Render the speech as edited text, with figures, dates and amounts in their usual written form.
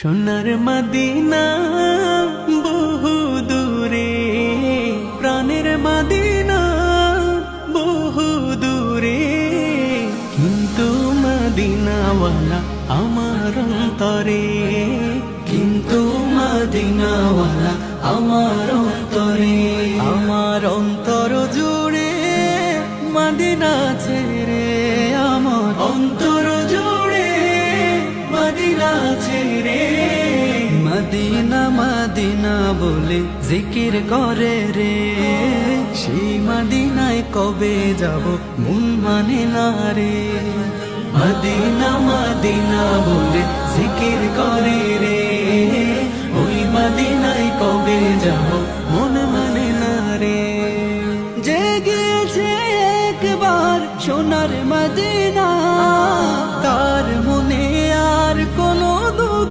সোনার মদিনা বহু দূরে, প্রাণের মদিনা বহু দূরে, কিন্তু মদিনাওয়ালা আমার অন্তরে, কিন্তু মদিনাওয়ালা আমার অন্তরে। আমার অন্তর জুড়ে মদিনা ছেড়ে, আমার অন্তর জুড়ে মদিনা ছেড়ে। মদিনা মদিনা বলে জিকির করে রে, সেই মদিনায় কবে যাব মন মানে না রে। মদিনা মদিনা বলে জিকির করে রে, ওই মদিনায় কবে যাব